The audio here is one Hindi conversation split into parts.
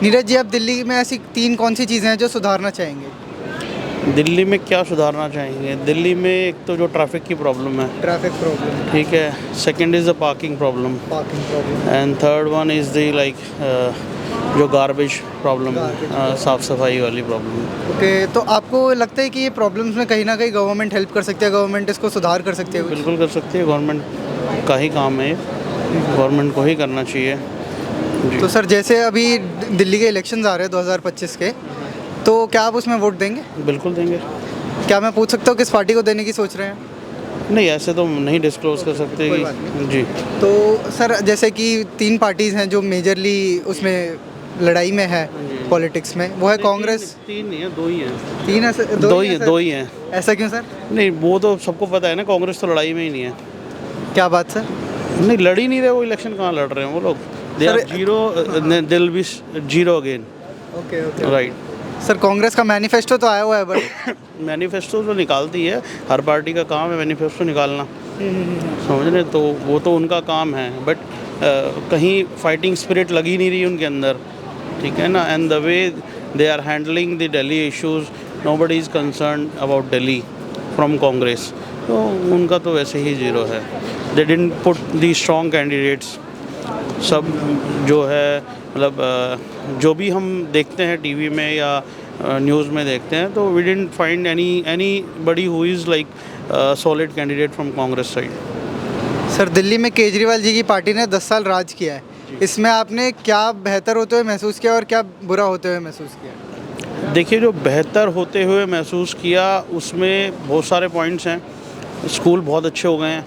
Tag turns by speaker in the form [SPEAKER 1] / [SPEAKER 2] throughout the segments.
[SPEAKER 1] नीरज जी, आप दिल्ली में ऐसी 3 कौन सी चीज़ें हैं जो सुधारना चाहेंगे?
[SPEAKER 2] दिल्ली में क्या सुधारना चाहेंगे? दिल्ली में एक तो जो ट्रैफिक की प्रॉब्लम है,
[SPEAKER 1] ट्रैफिक प्रॉब्लम,
[SPEAKER 2] ठीक है। Second is the parking problem
[SPEAKER 1] parking problem,
[SPEAKER 2] and third one is the like जो गार्बेज प्रॉब्लम, साफ़ सफाई वाली प्रॉब्लम।
[SPEAKER 1] ओके, तो आपको लगता है कि ये प्रॉब्लम्स में कहीं न कहीं गवर्नमेंट हेल्प कर सकती है, गवर्नमेंट इसको सुधार कर सकती है कुछ?
[SPEAKER 2] बिल्कुल कर सकती है, गवर्नमेंट का ही काम है ये, गवर्नमेंट को ही करना चाहिए जी।
[SPEAKER 1] तो सर, जैसे अभी दिल्ली के इलेक्शंस आ रहे हैं 2025 के, तो क्या आप उसमें वोट देंगे?
[SPEAKER 2] बिल्कुल देंगे।
[SPEAKER 1] क्या मैं पूछ सकता हूँ किस पार्टी को देने की सोच रहे हैं?
[SPEAKER 2] नहीं, ऐसे तो नहीं डिस्क्लोज़ कर सकते
[SPEAKER 1] कोई
[SPEAKER 2] कि
[SPEAKER 1] बात नहीं।
[SPEAKER 2] जी।
[SPEAKER 1] तो सर, जैसे कि 3 पार्टीज़ हैं जो मेजरली उसमें लड़ाई में है, पॉलिटिक्स में, वो है कांग्रेस।
[SPEAKER 2] तीन नहीं है, दो ही हैं।
[SPEAKER 1] 3 ऐसे
[SPEAKER 2] दो ही
[SPEAKER 1] हैं
[SPEAKER 2] है,
[SPEAKER 1] सर?
[SPEAKER 2] दो ही हैं।
[SPEAKER 1] ऐसा क्यों सर?
[SPEAKER 2] नहीं, वो तो सबको पता है ना, कांग्रेस तो लड़ाई में ही नहीं है।
[SPEAKER 1] क्या बात सर?
[SPEAKER 2] नहीं, लड़ ही नहीं रहे वो, इलेक्शन कहाँ लड़ रहे हैं वो लोग? They are
[SPEAKER 1] sir,
[SPEAKER 2] zero, they will be zero again.
[SPEAKER 1] Okay, okay.
[SPEAKER 2] Right.
[SPEAKER 1] Sir, Congress का मैनिफेस्टो तो आया हुआ है बट
[SPEAKER 2] मैनिफेस्टो तो निकालती है, हर पार्टी का काम है मैनिफेस्टो निकालना, समझ रहे? तो वो तो उनका काम है, बट कहीं फाइटिंग स्पिरिट लगी नहीं रही उनके अंदर, ठीक है ना। And the way they are handling the Delhi issues, nobody is concern about Delhi from Congress, तो उनका तो वैसे ही जीरो है। They didn't put the strong candidates. सब जो है मतलब जो भी हम देखते हैं टीवी में या न्यूज़ में देखते हैं, तो we didn't find anybody who is like solid candidate from Congress side.
[SPEAKER 1] Sir, Delhi में केजरीवाल जी की पार्टी ने 10 साल राज किया है। इसमें आपने क्या बेहतर होते हुए महसूस किया और क्या बुरा होते हुए महसूस किया?
[SPEAKER 2] देखिए, जो बेहतर होते हुए महसूस किया उसमें बहुत सारे पॉइंट्स हैं। स्कूल बहुत अच्छे हो गए हैं,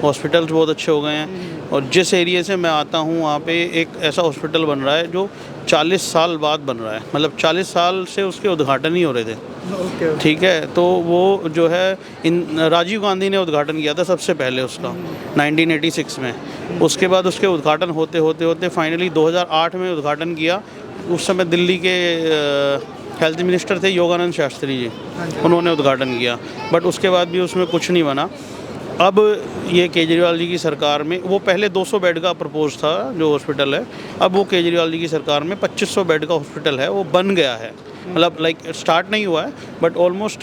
[SPEAKER 2] हॉस्पिटल्स बहुत अच्छे हो गए हैं, और जिस एरिया से मैं आता हूँ वहाँ पे एक ऐसा हॉस्पिटल बन रहा है जो 40 साल बाद बन रहा है, मतलब 40 साल से उसके उद्घाटन ही हो रहे थे,
[SPEAKER 1] ओके,
[SPEAKER 2] ठीक है। तो वो जो है इन राजीव गांधी ने उद्घाटन किया था सबसे पहले उसका 1986 में। उसके बाद उसके उद्घाटन होते होते होते फाइनली 2008 में उद्घाटन किया। उस समय दिल्ली के हेल्थ मिनिस्टर थे योगानंद शास्त्री जी, उन्होंने उद्घाटन किया, बट उसके बाद भी उसमें कुछ नहीं बना। अब ये केजरीवाल जी की सरकार में, वो पहले 200 बेड का प्रपोज था जो हॉस्पिटल है, अब वो केजरीवाल जी की सरकार में 2500 बेड का हॉस्पिटल है, वो बन गया है। मतलब लाइक स्टार्ट नहीं हुआ है, बट ऑलमोस्ट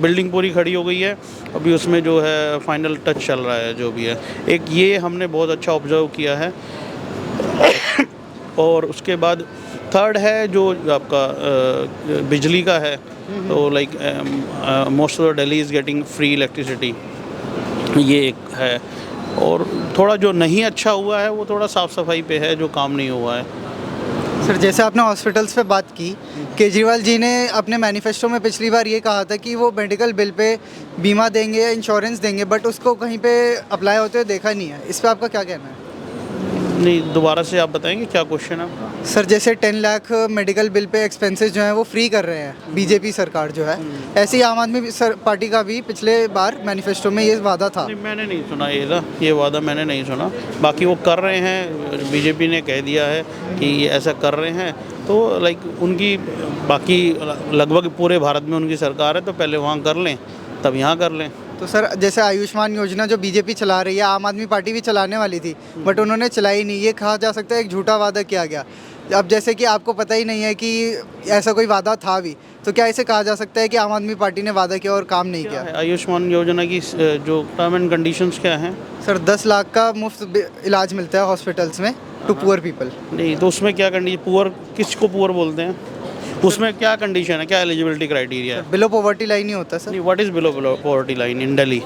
[SPEAKER 2] बिल्डिंग पूरी खड़ी हो गई है। अभी उसमें जो है फाइनल टच चल रहा है जो भी है। एक ये हमने बहुत अच्छा ऑब्जर्व किया है। और उसके बाद थर्ड है जो आपका बिजली का है, तो like most of the Delhi is getting free electricity, ये एक है। और थोड़ा जो नहीं अच्छा हुआ है वो थोड़ा साफ़ सफाई पे है, जो काम नहीं हुआ है।
[SPEAKER 1] सर, जैसे आपने हॉस्पिटल्स पे बात की, केजरीवाल जी ने अपने मैनिफेस्टो में पिछली बार ये कहा था कि वो मेडिकल बिल पे बीमा देंगे या इंश्योरेंस देंगे, बट उसको कहीं पे अप्लाई होते हुए देखा नहीं है। इस पे आपका क्या कहना है?
[SPEAKER 2] नहीं, दोबारा से आप बताएंगे क्या क्वेश्चन है आपका?
[SPEAKER 1] सर, जैसे 10 lakh medical bill pay expenses जो हैं वो फ्री कर रहे हैं बीजेपी सरकार जो है, ऐसे ही आम आदमी पार्टी का भी पिछले बार मैनिफेस्टो में ये वादा था।
[SPEAKER 2] नहीं, मैंने नहीं सुना ये वादा मैंने नहीं सुना। बाकी वो कर रहे हैं, बीजेपी ने कह दिया है कि ये ऐसा कर रहे हैं, तो लाइक उनकी बाकी लगभग पूरे भारत में उनकी सरकार है, तो पहले वहाँ कर लें तब यहाँ कर लें।
[SPEAKER 1] तो सर, जैसे आयुष्मान योजना जो बीजेपी चला रही है, आम आदमी पार्टी भी चलाने वाली थी बट उन्होंने चलाई नहीं, ये कहा जा सकता है एक झूठा वादा किया गया। अब जैसे कि आपको पता ही नहीं है कि ऐसा कोई वादा था भी, तो क्या इसे कहा जा सकता है कि आम आदमी पार्टी ने वादा किया और काम नहीं
[SPEAKER 2] क्या
[SPEAKER 1] किया?
[SPEAKER 2] है आयुष्मान योजना की जो टर्म एंड कंडीशंस क्या हैं?
[SPEAKER 1] सर, 10 लाख का मुफ्त इलाज मिलता है हॉस्पिटल्स में टू पुअर पीपल।
[SPEAKER 2] नहीं, तो उसमें क्या कंडीशन, पुअर किसको पुअर बोलते हैं? उसमें क्या कंडीशन है, क्या एलिजिबिलिटी क्राइटेरिया है?
[SPEAKER 1] बिलो पॉवर्टी लाइन ही होता है सर।
[SPEAKER 2] नहीं, what is below poverty line in Delhi?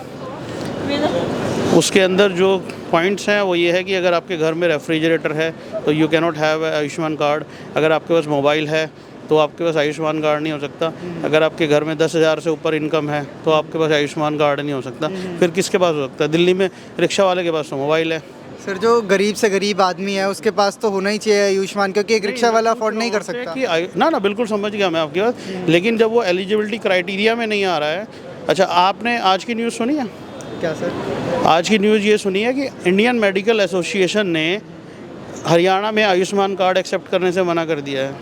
[SPEAKER 2] उसके अंदर जो पॉइंट्स हैं वो ये है कि अगर आपके घर में रेफ्रिजरेटर है तो you can not have Ayushman card. अगर आपके पास मोबाइल है तो आपके पास आयुष्मान कार्ड नहीं हो सकता। अगर आपके घर में 10,000 से ऊपर इनकम है तो आपके पास आयुष्मान कार्ड नहीं हो सकता। फिर किसके पास हो सकता है? दिल्ली में रिक्शा वाले के पास तो मोबाइल है।
[SPEAKER 1] सर, जो गरीब से गरीब आदमी है उसके पास तो होना ही चाहिए आयुष्मान, क्योंकि एक रिक्शा वाला अफोर्ड नहीं कर सकता।
[SPEAKER 2] कि ना बिल्कुल समझ गया मैं आपकी बात, लेकिन जब वो एलिजिबिलिटी क्राइटेरिया में नहीं आ रहा है। अच्छा, आपने आज की न्यूज़ सुनी है?
[SPEAKER 1] क्या सर?
[SPEAKER 2] आज की न्यूज़ ये सुनी है कि इंडियन मेडिकल एसोसिएशन ने हरियाणा में आयुष्मान कार्ड एक्सेप्ट करने से मना कर दिया है।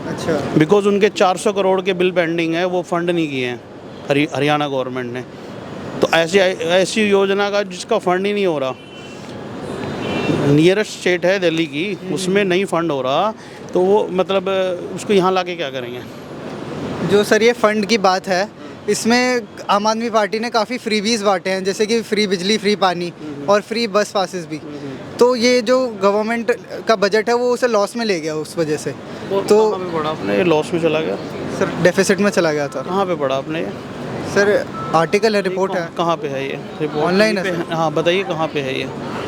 [SPEAKER 1] अच्छा।
[SPEAKER 2] बिकॉज उनके 400 करोड़ के बिल पेंडिंग है, वो फंड नहीं किए हैं हरियाणा गवर्नमेंट ने। तो ऐसी योजना का जिसका फंड ही नहीं हो रहा, नियरेस्ट स्टेट है दिल्ली की, उसमें नहीं फंड हो रहा, तो वो मतलब उसको यहाँ ला के क्या करेंगे।
[SPEAKER 1] जो सर ये फंड की बात है, इसमें आम आदमी पार्टी ने काफ़ी फ्रीबीज़ बांटे हैं, जैसे कि फ्री बिजली, फ्री पानी और फ्री बस पासेस भी। तो ये जो गवर्नमेंट का बजट है वो उसे लॉस में ले गया उस वजह से। तो
[SPEAKER 2] कहाँ पे पढ़ा आपने, ये लॉस में चला गया?
[SPEAKER 1] सर डेफिसिट में चला गया था।
[SPEAKER 2] कहाँ पे पढ़ा आपने ये?
[SPEAKER 1] सर आर्टिकल है, रिपोर्ट है,
[SPEAKER 2] कहाँ पे है ये रिपोर्ट?
[SPEAKER 1] ऑनलाइन है
[SPEAKER 2] पे
[SPEAKER 1] सर।
[SPEAKER 2] हाँ बताइए कहाँ पे है ये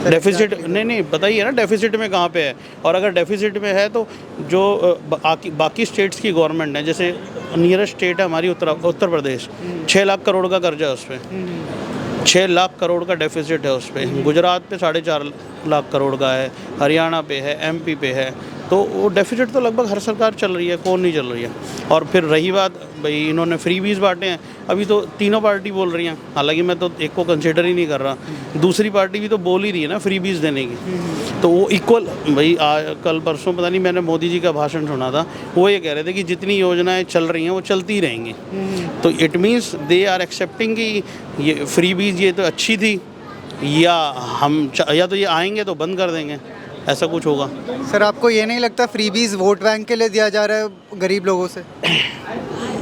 [SPEAKER 2] डेफिसिट? नहीं बताइए ना डेफिसिट में कहाँ पे है। और अगर डेफिसिट में है तो जो बाकी स्टेट्स की गवर्नमेंट है, जैसे नियरेस्ट स्टेट है हमारी उत्तर प्रदेश, 6 लाख करोड़ का कर्जा है उस पर, 6 लाख करोड़ का डेफिसिट है उस पर। गुजरात पे 4.5 लाख करोड़ का है, हरियाणा पे है, एमपी पे है। तो वो डेफिसिट तो लगभग हर सरकार चल रही है, कौन नहीं चल रही है। और फिर रही बात भाई इन्होंने फ्रीबीज बांटे हैं, अभी तो तीनों पार्टी बोल रही हैं, हालांकि मैं तो एक को कंसिडर ही नहीं कर रहा, दूसरी पार्टी भी तो बोल ही रही है ना फ्रीबीज देने की। तो वो इक्वल भाई कल परसों पता नहीं मैंने मोदी जी का भाषण सुना था, वो ये कह रहे थे कि जितनी योजनाएं चल रही हैं वो चलती रहेंगी। तो it means they are accepting कि ये फ्रीबीज ये तो अच्छी थी, या तो ये आएंगे तो बंद कर देंगे, ऐसा कुछ होगा।
[SPEAKER 1] सर आपको ये नहीं लगता फ्रीबीज़ वोट बैंक के लिए दिया जा रहा है गरीब लोगों से?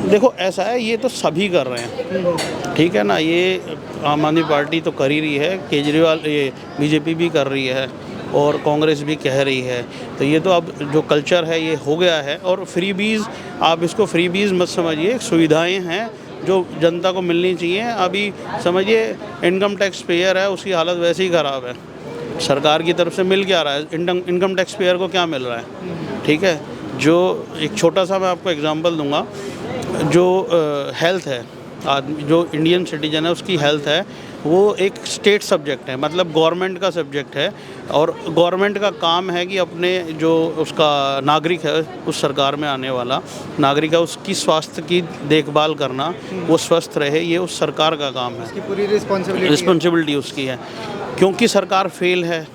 [SPEAKER 2] देखो ऐसा है, ये तो सभी कर रहे हैं, ठीक है ना। ये आम आदमी पार्टी तो कर ही रही है, केजरीवाल ये बीजेपी भी कर रही है और कांग्रेस भी कह रही है। तो ये तो अब जो कल्चर है ये हो गया है। और फ्रीबीज़, आप इसको फ्रीबीज़ मत समझिए, सुविधाएं हैं जो जनता को मिलनी चाहिए। अभी समझिए इनकम टैक्स पेयर है, उसकी हालत वैसे ही ख़राब है। सरकार की तरफ से मिल क्या रहा है, इनकम टैक्स पेयर को क्या मिल रहा है, ठीक है। जो एक छोटा सा मैं आपको एग्जांपल दूंगा, जो हेल्थ है, आदमी जो इंडियन सिटीजन है उसकी हेल्थ है, वो एक स्टेट सब्जेक्ट है, मतलब गवर्नमेंट का सब्जेक्ट है। और गवर्नमेंट का काम है कि अपने जो उसका नागरिक है, उस सरकार में आने वाला नागरिक है, उसकी स्वास्थ्य की देखभाल करना, वो स्वस्थ रहे, ये उस सरकार का काम है।
[SPEAKER 1] इसकी पूरी
[SPEAKER 2] रिस्पॉन्सिबिलिटी उसकी है। क्योंकि सरकार फेल है,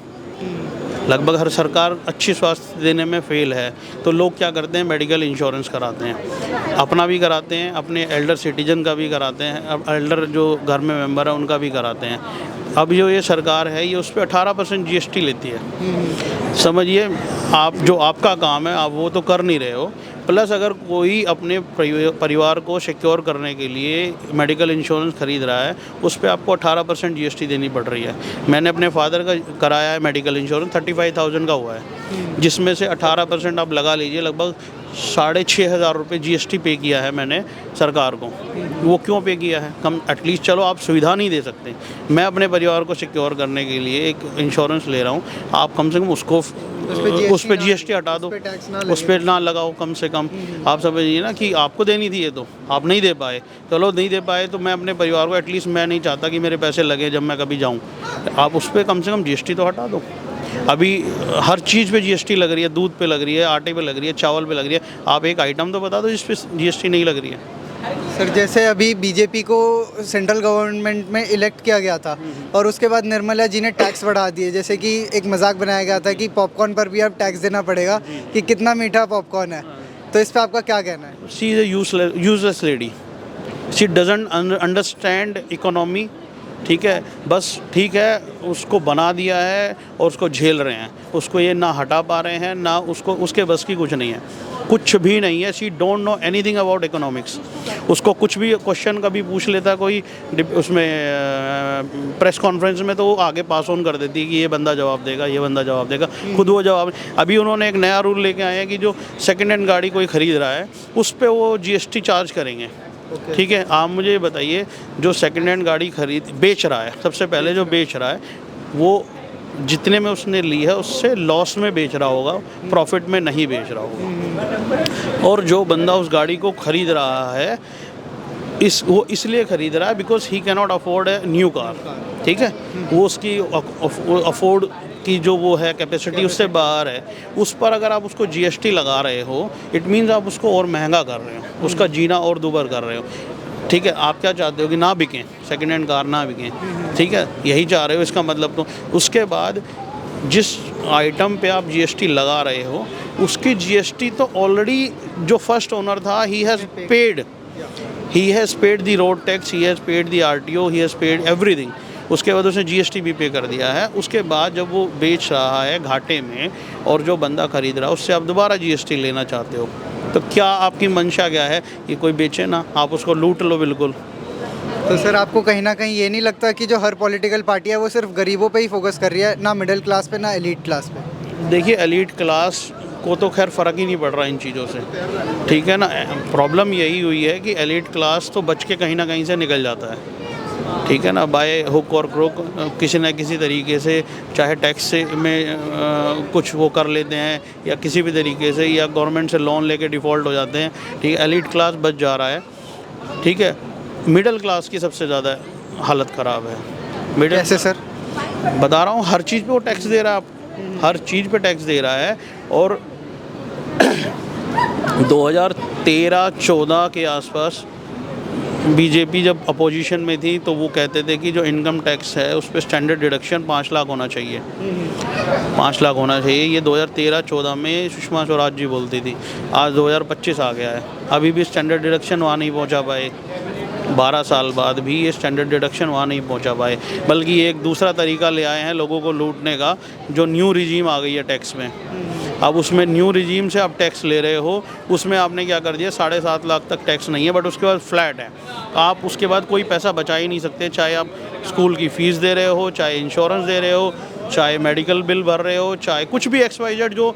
[SPEAKER 2] लगभग हर सरकार अच्छी स्वास्थ्य देने में फेल है, तो लोग क्या करते हैं, मेडिकल इंश्योरेंस कराते हैं, अपना भी कराते हैं, अपने एल्डर सिटीजन का भी कराते हैं, अब एल्डर जो घर में मेंबर है उनका भी कराते हैं। अब जो ये सरकार है ये उस पर 18% GST लेती है। समझिए आप, जो आपका काम है आप वो तो कर नहीं रहे हो, प्लस अगर कोई अपने परिवार को सिक्योर करने के लिए मेडिकल इंश्योरेंस खरीद रहा है, उस पर आपको 18% GST देनी पड़ रही है। मैंने अपने फादर का कराया है मेडिकल इंश्योरेंस, 35,000 का हुआ है, जिसमें से 18% आप लगा लीजिए, लगभग 6,500 रुपये GST पे किया है मैंने सरकार को। वो क्यों पे किया है? कम एटलीस्ट, चलो आप सुविधा नहीं दे सकते, मैं अपने परिवार को सिक्योर करने के लिए एक इंश्योरेंस ले रहा हूँ, आप कम से कम उसको उस पर GST हटा दो, उस पर ना लगाओ कम से कम। आप समझिए ना कि आपको देनी थी, ये तो आप नहीं दे पाए, चलो नहीं दे पाए तो मैं अपने परिवार को एटलीस्ट, मैं नहीं चाहता कि मेरे पैसे लगे जब मैं कभी जाऊँ, आप उस पर कम से कम GST तो हटा दो। अभी हर चीज़ पे GST लग रही है, दूध पे लग रही है, आटे पे लग रही है, चावल पे लग रही है, आप एक आइटम तो बता दो जिस पे GST नहीं लग रही है।
[SPEAKER 1] सर जैसे अभी बीजेपी को सेंट्रल गवर्नमेंट में इलेक्ट किया गया था और उसके बाद निर्मला जी ने टैक्स बढ़ा दिए, जैसे कि एक मजाक बनाया गया था कि पॉपकॉर्न पर भी अब टैक्स देना पड़ेगा कि कितना मीठा पॉपकॉर्न है। तो इस पर आपका क्या कहना है?
[SPEAKER 2] She is a useless lady, she doesn't understand economy, ठीक है। बस ठीक है, उसको बना दिया है और उसको झेल रहे हैं, उसको ये ना हटा पा रहे हैं, ना उसको, उसके बस की कुछ नहीं है, कुछ भी नहीं है। She don't know anything about economics. उसको कुछ भी क्वेश्चन कभी पूछ लेता कोई उसमें प्रेस कॉन्फ्रेंस में, तो वो आगे पास ऑन कर देती है कि ये बंदा जवाब देगा, ये बंदा जवाब देगा, खुद वो जवाब। अभी उन्होंने एक नया रूल लेके आए हैं कि जो सेकेंड हैंड गाड़ी कोई ख़रीद रहा है उस पर वो GST चार्ज करेंगे, ठीक है। आप मुझे ये बताइए, जो सेकेंड हैंड गाड़ी बेच रहा है, सबसे पहले जो बेच रहा है वो जितने में उसने ली है उससे लॉस में बेच रहा होगा, प्रॉफिट में नहीं बेच रहा होगा। और जो बंदा उस गाड़ी को ख़रीद रहा है, वो इसलिए ख़रीद रहा है because he cannot afford a new car, ठीक है। वो उसकी अफोर्ड की जो वो है कैपेसिटी उससे बाहर है, उस पर अगर आप उसको GST लगा रहे हो, इट मीन्स आप उसको और महंगा कर रहे हो, उसका जीना और दुभर कर रहे हो, ठीक है। आप क्या चाहते हो कि ना बिकें, सेकेंड हैंड कार ना बिकें, ठीक है, यही चाह रहे हो इसका मतलब। तो उसके बाद जिस आइटम पे आप GST लगा रहे हो उसकी GST तो ऑलरेडी जो फर्स्ट ओनर था, he has paid the road tax, he has paid the RTO, he has paid everything. उसके बाद उसने जीएसटी भी पे कर दिया है। उसके बाद जब वो बेच रहा है घाटे में और जो बंदा खरीद रहा है उससे आप दोबारा जीएसटी लेना चाहते हो, तो क्या आपकी मंशा क्या है? ये कोई बेचे ना, आप उसको लूट लो बिल्कुल।
[SPEAKER 1] तो सर आपको कहीं ना कहीं ये नहीं लगता कि जो हर पॉलिटिकल पार्टी है वो सिर्फ गरीबों पे ही फोकस कर रही है, ना मिडिल क्लास पे ना एलीट क्लास पे?
[SPEAKER 2] देखिए एलीट क्लास को तो खैर फ़र्क ही नहीं पड़ रहा इन चीज़ों से, ठीक है ना। प्रॉब्लम यही हुई है कि एलीट क्लास तो बच के कहीं ना कहीं से निकल जाता है, ठीक है ना, बाय हुक और क्रोक किसी न किसी तरीके से, चाहे टैक्स से में कुछ वो कर लेते हैं या किसी भी तरीके से, या गवर्नमेंट से लोन लेके डिफ़ॉल्ट हो जाते हैं, ठीक है। एलीट क्लास बच जा रहा है, ठीक है। मिडिल क्लास की सबसे ज़्यादा हालत ख़राब है। मिडिल
[SPEAKER 1] कैसे सर?
[SPEAKER 2] बता रहा हूँ, हर चीज़ पे वो टैक्स दे रहा है, आप हर चीज़ पे टैक्स दे रहा है। और 2013-14 के आसपास बीजेपी जब अपोजिशन में थी तो वो कहते थे कि जो इनकम टैक्स है उस पर स्टैंडर्ड डिडक्शन 5 लाख होना चाहिए, 5 लाख होना चाहिए। ये 2013-14 में सुषमा स्वराज जी बोलती थी। आज 2025 आ गया है, अभी भी स्टैंडर्ड डिडक्शन वहाँ नहीं पहुँचा पाए। 12 साल बाद भी ये स्टैंडर्ड डिडक्शन वहाँ नहीं पहुँचा पाए, बल्कि एक दूसरा तरीका ले आए हैं लोगों को लूटने का, जो न्यू रिजीम आ गई है टैक्स में। अब उसमें न्यू रिजीम से आप टैक्स ले रहे हो, उसमें आपने क्या कर दिया, 7.5 लाख तक टैक्स नहीं है, बट उसके बाद फ्लैट है। आप उसके बाद कोई पैसा बचा ही नहीं सकते, चाहे आप स्कूल की फ़ीस दे रहे हो, चाहे इंश्योरेंस दे रहे हो, चाहे मेडिकल बिल भर रहे हो, चाहे कुछ भी XYZ जो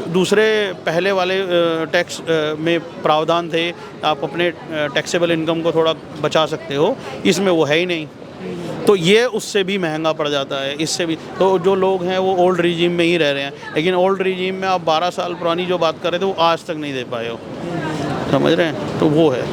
[SPEAKER 2] दूसरे पहले वाले टैक्स में प्रावधान थे, आप अपने टैक्सेबल इनकम को थोड़ा बचा सकते हो, इसमें वो है ही नहीं। तो ये उससे भी महंगा पड़ जाता है, इससे भी। तो जो लोग हैं वो ओल्ड रिजीम में ही रह रहे हैं, लेकिन ओल्ड रिजीम में आप 12 साल पुरानी जो बात कर रहे थे वो आज तक नहीं दे पाए हो, समझ रहे हैं, तो वो है।